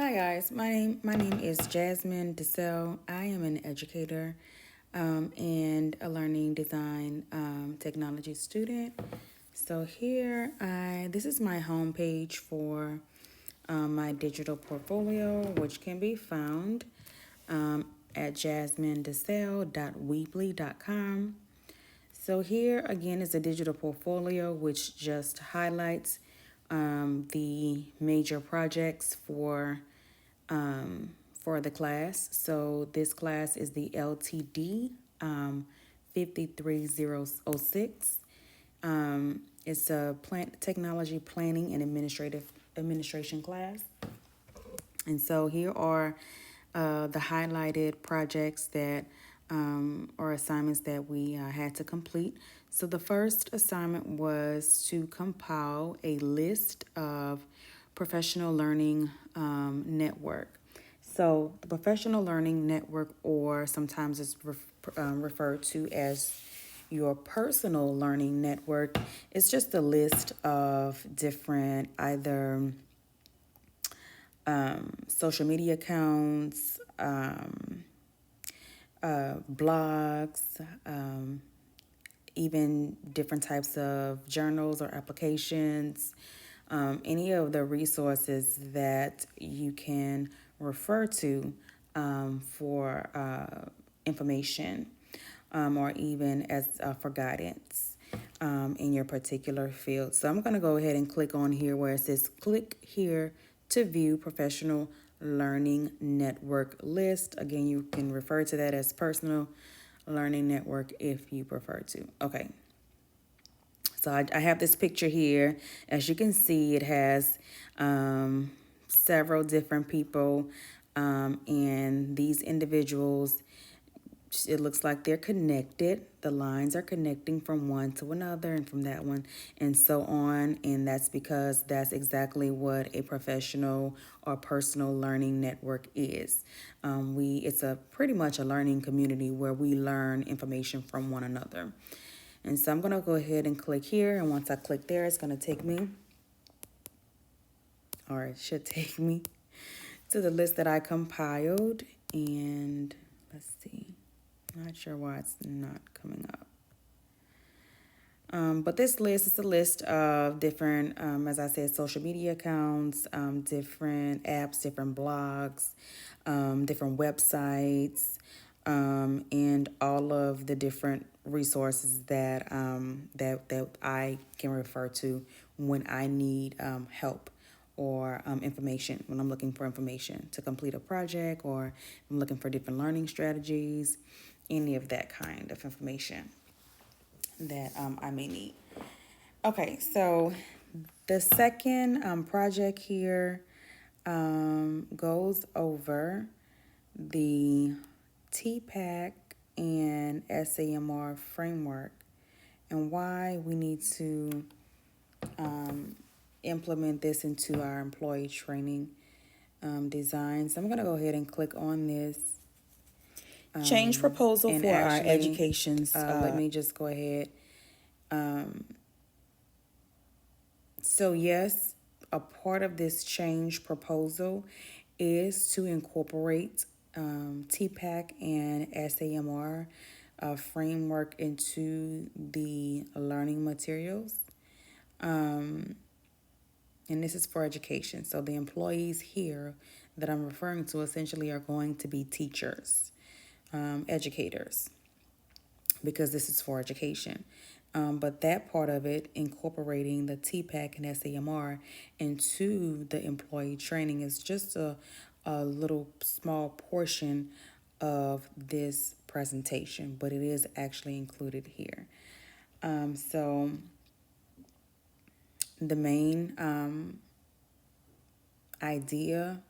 Hi guys, my name is Jasmine DeSalle. I am an educator and a learning design technology student. So here this is my homepage for my digital portfolio, which can be found at jasminedeselle.weebly.com. So here again is a digital portfolio which just highlights the major projects for the class. So this class is the LTD 53006. It's a technology planning and administration class. And so here are the highlighted projects that or assignments that we had to complete. So the first assignment was to compile a list of professional learning network. So the professional learning network, or sometimes it's referred to as your personal learning network, is just a list of different either social media accounts, blogs, even different types of journals or applications, any of the resources that you can refer to for information or even as for guidance in your particular field. So I'm going to go ahead and click on here where it says click here to view professional learning network list. Again, you can refer to that as personal learning network if you prefer to. Okay. So I have this picture here. As you can see, it has several different people, and these individuals, it looks like they're connected. The lines are connecting from one to another and from that one and so on. And that's because that's exactly what a professional or personal learning network is. It's a pretty much a learning community where we learn information from one another. And so I'm going to go ahead and click here. And once I click there, it's going to take me, or it should take me, to the list that I compiled. And let's see. Not sure why it's not coming up. But this list is a list of different, as I said, social media accounts, different apps, different blogs, different websites, and all of the different resources that I can refer to when I need help or information, when I'm looking for information to complete a project, or I'm looking for different learning strategies, any of that kind of information that I may need. Okay, so the second project here goes over the TPAC and SAMR framework and why we need to implement this into our employee training design. So I'm going to go ahead and click on this. Change proposal for our educations. Let me just go ahead. So yes, a part of this change proposal is to incorporate TPAC and SAMR framework into the learning materials. And this is for education. So the employees here that I'm referring to essentially are going to be teachers, educators, because this is for education. But that part of it, incorporating the TPAC and SAMR into the employee training, is just a little small portion of this presentation, but it is actually included here. So the main idea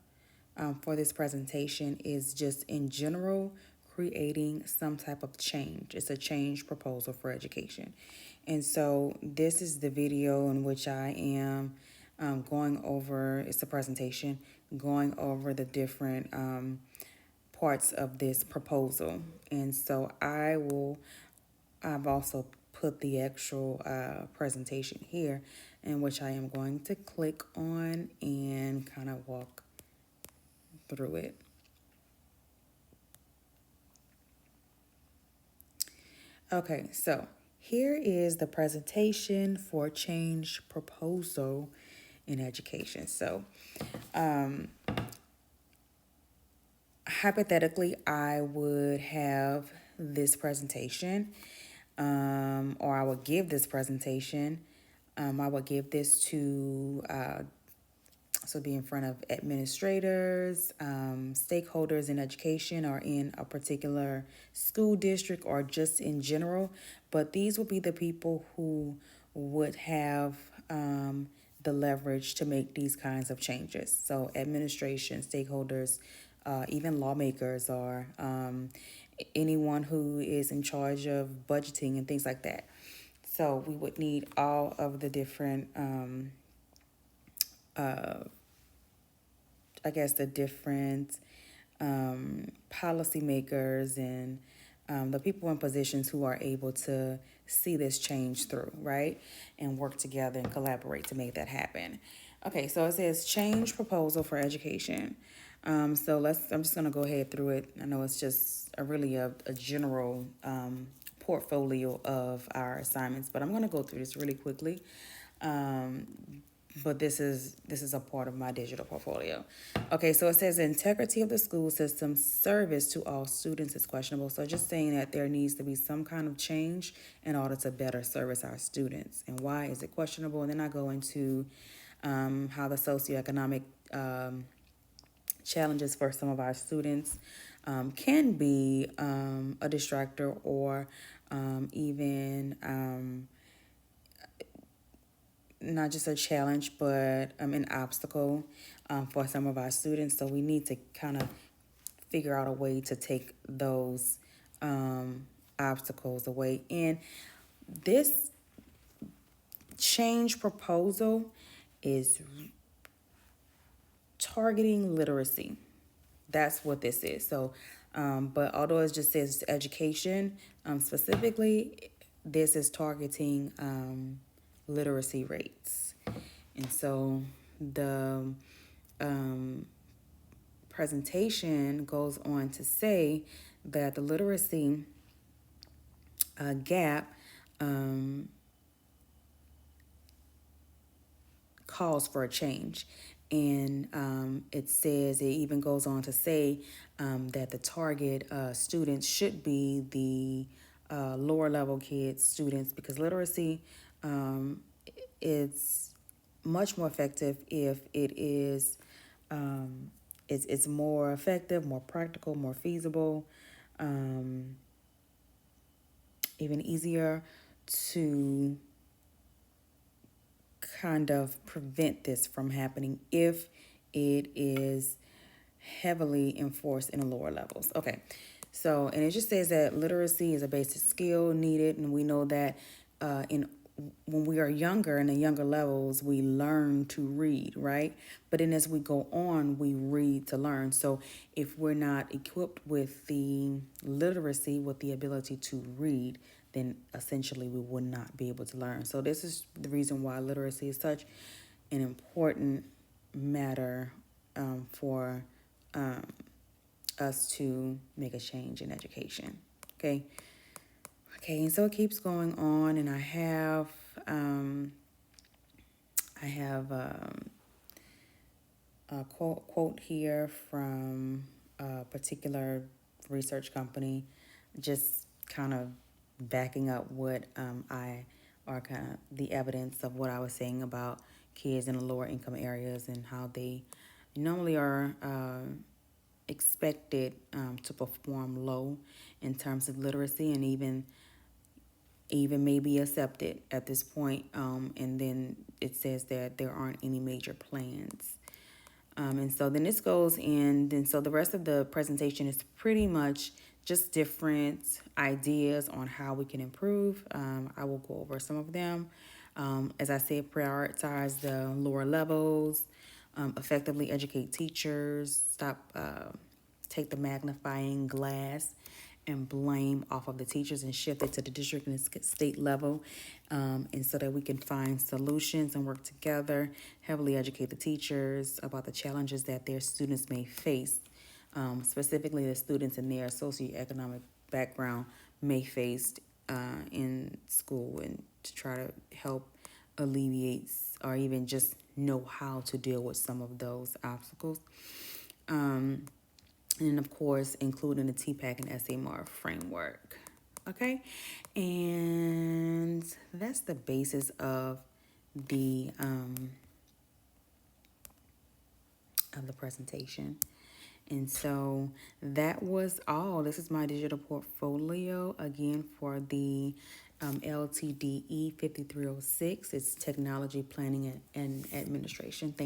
for this presentation is just in general creating some type of change. It's a change proposal for education. And so this is the video in which I am going over, it's a presentation, going over the different parts of this proposal. And so I've also put the actual presentation here, in which I am going to click on and kind of walk through it. Okay, so here is the presentation for change proposal in education. So, hypothetically, I would have this presentation, or I would give this presentation. I would give this to so be in front of administrators, stakeholders in education or in a particular school district or just in general. But these will be the people who would have the leverage to make these kinds of changes. So administration, stakeholders, even lawmakers or anyone who is in charge of budgeting and things like that. So we would need all of the different I guess the different policymakers and the people in positions who are able to see this change through, right? And work together and collaborate to make that happen. Okay, so it says change proposal for education. I'm just gonna go ahead through it. I know it's just a general portfolio of our assignments, but I'm gonna go through this really quickly. Um, but this is a part of my digital portfolio. Okay, so it says integrity of the school system service to all students is questionable. So just saying that there needs to be some kind of change in order to better service our students. And why is it questionable? And then I go into how the socioeconomic challenges for some of our students can be a distractor or even not just a challenge, but an obstacle for some of our students. So we need to kind of figure out a way to take those obstacles away. And this change proposal is targeting literacy. That's what this is. So, but although it just says education, specifically, this is targeting literacy rates. And so the presentation goes on to say that the literacy gap calls for a change. And it even goes on to say that the target students should be the lower level kids, students, because literacy is much more effective if it is it's more effective, more practical, more feasible, even easier to kind of prevent this from happening if it is heavily enforced in the lower levels. Okay, so and it just says that literacy is a basic skill needed, and we know that in when we are younger, in the younger levels, we learn to read, right? But then as we go on, we read to learn. So if we're not equipped with the literacy, with the ability to read, then essentially we would not be able to learn. So this is the reason why literacy is such an important matter for us to make a change in education. Okay. Okay, and so it keeps going on, and I have a quote here from a particular research company, just kind of backing up what I are kind of the evidence of what I was saying about kids in the lower income areas and how they normally are expected to perform low in terms of literacy and even may be accepted at this point. And then it says that there aren't any major plans. And so then this goes in, then so the rest of the presentation is pretty much just different ideas on how we can improve. I will go over some of them. As I said, prioritize the lower levels, effectively educate teachers, take the magnifying glass and blame off of the teachers and shift it to the district and state level, and so that we can find solutions and work together, heavily educate the teachers about the challenges that their students may face, specifically the students in their socioeconomic background may face in school, and to try to help alleviate or even just know how to deal with some of those obstacles. And of course, including the TPAC and SMR framework. Okay, and that's the basis the of the presentation. And so that was all. This is my digital portfolio again for the LTDE 5306. It's technology planning and administration. Thank